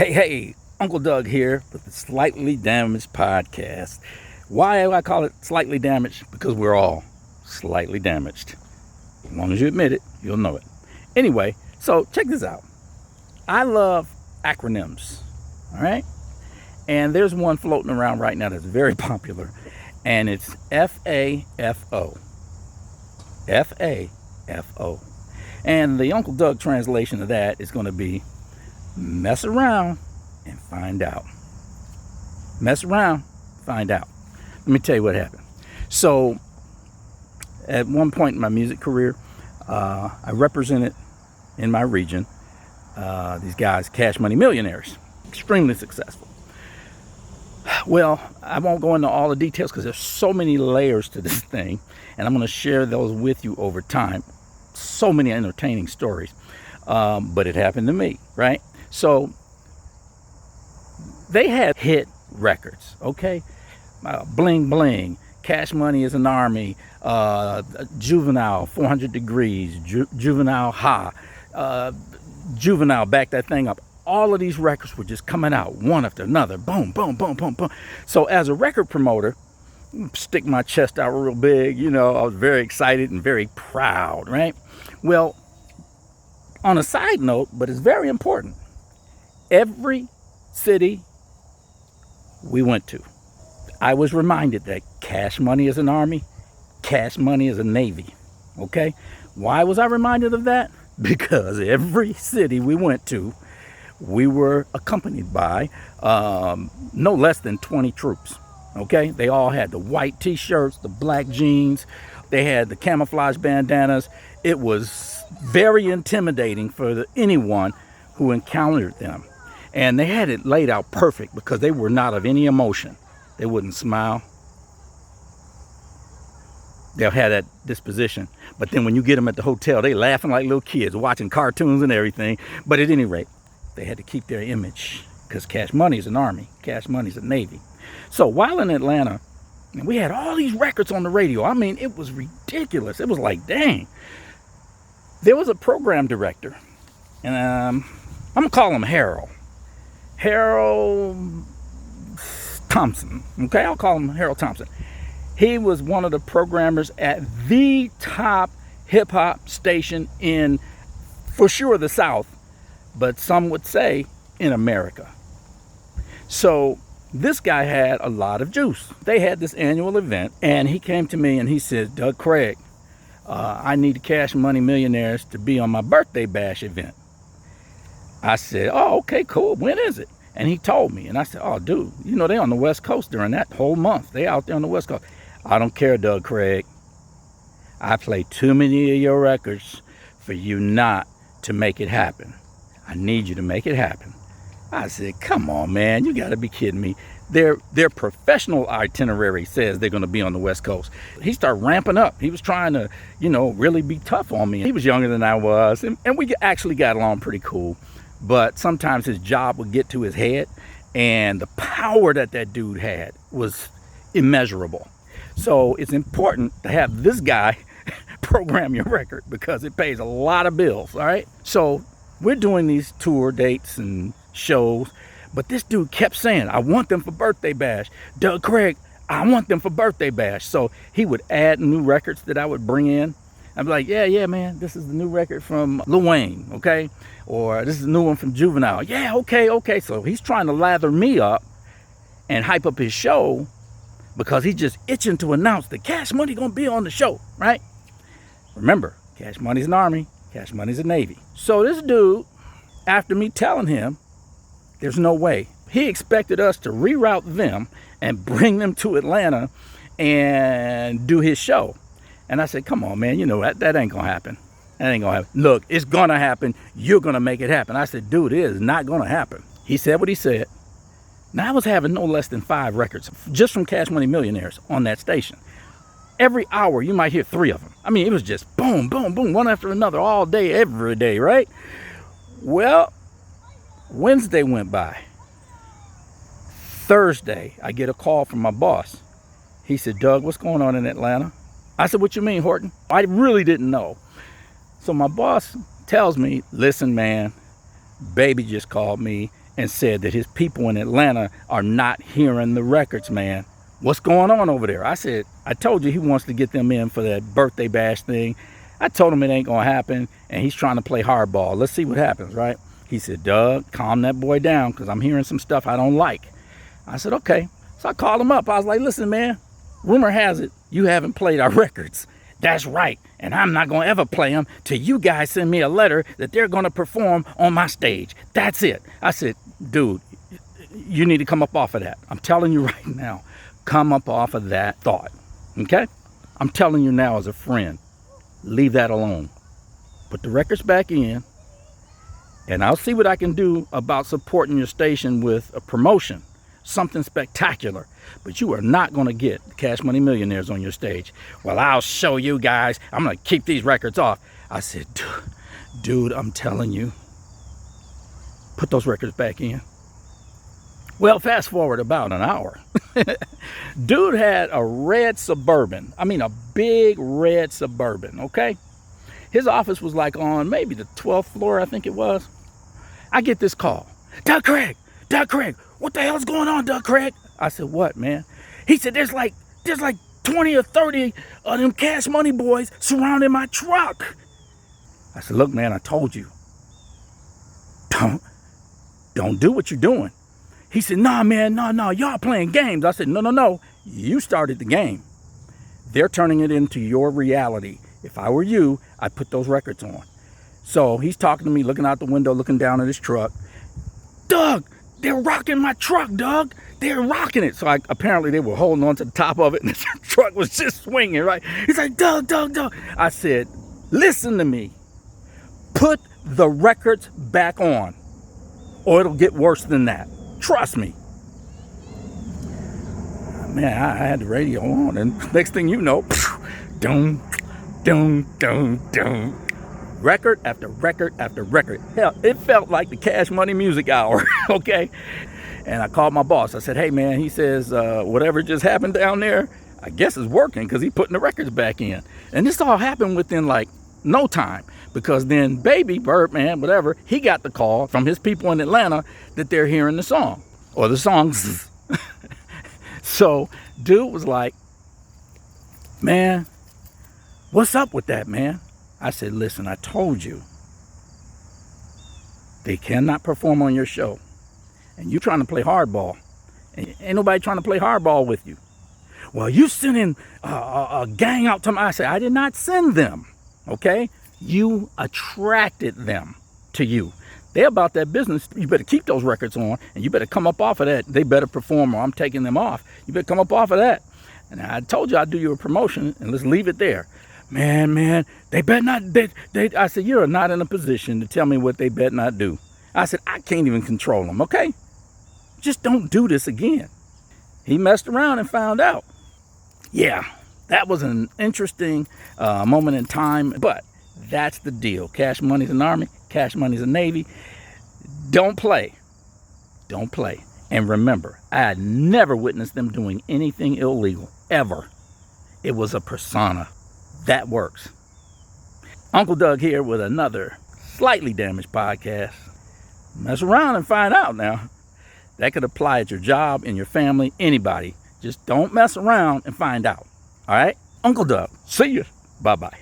Hey, Uncle Doug here with the Slightly Damaged podcast. Why do I call it slightly damaged? Because we're all slightly damaged. As long as you admit it, you'll know it. Anyway, so check this out. I love acronyms, all right? And there's one floating around right now that's very popular, and it's F.A.F.O. F.A.F.O. And the Uncle Doug translation of that is going to be mess around and find out. Mess around, find out. Let me tell you what happened. So, at one point in my music career, I represented in my region these guys, cash money millionaires, extremely successful. Well, I won't go into all the details because there's so many layers to this thing, and I'm going to share those with you over time. So many entertaining stories, but it happened to me, right? So they had hit records, okay? Bling Bling, Cash Money is an Army, Juvenile, 400 Degrees, Juvenile Ha, Juvenile, Back That Thing Up. All of these records were just coming out one after another. Boom, boom, boom, boom, boom. So as a record promoter, stick my chest out real big, I was very excited and very proud, right? Well, on a side note, but it's very important, every city we went to, I was reminded that cash money is an army, cash money is a navy, okay? Why was I reminded of that? Because every city we went to, we were accompanied by no less than 20 troops, okay? They all had the white t-shirts, the black jeans, they had the camouflage bandanas. It was very intimidating for anyone who encountered them. And they had it laid out perfect because they were not of any emotion. They wouldn't smile. They'll have that disposition. But then when you get them at the hotel, they laughing like little kids, watching cartoons and everything. But at any rate, they had to keep their image because cash money is an army. Cash money is a navy. So while in Atlanta, we had all these records on the radio. I mean, it was ridiculous. It was like, dang. There was a program director, and I'm going to call him Harold Thompson. Okay, I'll call him Harold Thompson. He was one of the programmers at the top hip-hop station in, for sure, the South, but some would say in America. So this guy had a lot of juice. They had this annual event, and he came to me and he said, Doug Craig, I need the Cash Money Millionaires to be on my birthday bash event. I said, oh, okay, cool. When is it? And he told me, and I said, oh, dude, they on the West Coast during that whole month. They out there on the West Coast. I don't care, Doug Craig. I play too many of your records for you not to make it happen. I need you to make it happen. I said, come on, man, you got to be kidding me. Their professional itinerary says they're going to be on the West Coast. He started ramping up. He was trying to, really be tough on me. He was younger than I was, and we actually got along pretty cool. But sometimes his job would get to his head, and the power that dude had was immeasurable. So it's important to have this guy program your record because it pays a lot of bills, all right? So we're doing these tour dates and shows, but this dude kept saying, I want them for birthday bash. Doug Craig, I want them for birthday bash. So he would add new records that I would bring in. I'd be like, yeah, man, this is the new record from Lil Wayne, okay? Or this is a new one from Juvenile. Yeah, okay. So he's trying to lather me up and hype up his show because he's just itching to announce that Cash Money gonna be on the show, right? Remember, Cash Money's an army, Cash Money's a navy. So this dude, after me telling him, there's no way, he expected us to reroute them and bring them to Atlanta and do his show. And I said, come on, man, that ain't gonna happen. That ain't gonna happen. Look, it's gonna happen. You're gonna make it happen. I said, dude, it is not gonna happen. He said what he said. Now, I was having no less than 5 records just from Cash Money Millionaires on that station. Every hour, you might hear 3 of them. I mean, it was just boom, boom, boom, one after another, all day, every day, right? Well, Wednesday went by. Thursday, I get a call from my boss. He said, Doug, what's going on in Atlanta? I said, what you mean, Horton? I really didn't know. So my boss tells me, listen, man, baby just called me and said that his people in Atlanta are not hearing the records, man. What's going on over there? I said, I told you he wants to get them in for that birthday bash thing. I told him it ain't gonna happen, and he's trying to play hardball. Let's see what happens, right? He said, Doug, calm that boy down, because I'm hearing some stuff I don't like. I said, okay. So I called him up. I was like, listen, man, rumor has it you haven't played our records. That's right, and I'm not gonna ever play them till you guys send me a letter that they're gonna perform on my stage. That's it. I said, dude, you need to come up off of that. I'm telling you right now, come up off of that thought, okay? I'm telling you now as a friend, leave that alone. Put the records back in, and I'll see what I can do about supporting your station with a promotion, something spectacular. But you are not going to get Cash Money Millionaires on your stage. Well, I'll show you guys. I'm going to keep these records off. I said, dude, I'm telling you, put those records back in. Well, fast forward about an hour. Dude had a red Suburban. I mean, a big red Suburban, okay? His office was like on maybe the 12th floor, I think it was. I get this call. Doug Craig, what the hell's going on, Doug Craig? I said, what, man? He said, there's like 20 or 30 of them Cash Money boys surrounding my truck. I said, look, man, I told you. Don't do what you're doing. He said, nah, man, no, y'all playing games. I said, no, you started the game. They're turning it into your reality. If I were you, I'd put those records on. So he's talking to me, looking out the window, looking down at his truck. Doug, they're rocking my truck, Doug. They're rocking it. So apparently they were holding on to the top of it, and the truck was just swinging, right? He's like, Doug. I said, listen to me. Put the records back on, or it'll get worse than that. Trust me. Man, I had the radio on, and next thing you know, dum. Record after record after record. Hell, it felt like the Cash Money Music Hour, okay? And I called my boss. I said, hey, man, he says, whatever just happened down there, I guess it's working because he's putting the records back in. And this all happened within like no time, because then Baby, Birdman, whatever, he got the call from his people in Atlanta that they're hearing the song, or the songs. So dude was like, man, what's up with that, man? I said, listen, I told you they cannot perform on your show, and you trying to play hardball, and ain't nobody trying to play hardball with you. Well, you sending a gang out to me. I said, I did not send them, okay? You attracted them to you. They're about that business. You better keep those records on, and you better come up off of that. They better perform, or I'm taking them off. You better come up off of that. And I told you I'd do you a promotion, and let's leave it there. Man, they better not. I said, you're not in a position to tell me what they better not do. I said, I can't even control them, okay? Just don't do this again. He messed around and found out. Yeah, that was an interesting moment in time, but that's the deal. Cash Money's an army. Cash Money's a navy. Don't play. And remember, I had never witnessed them doing anything illegal, ever. It was a persona. That works. Uncle Doug here with another slightly damaged podcast. Mess around and find out now. That could apply at your job, in your family, anybody. Just don't mess around and find out. All right? Uncle Doug. See you. Bye-bye.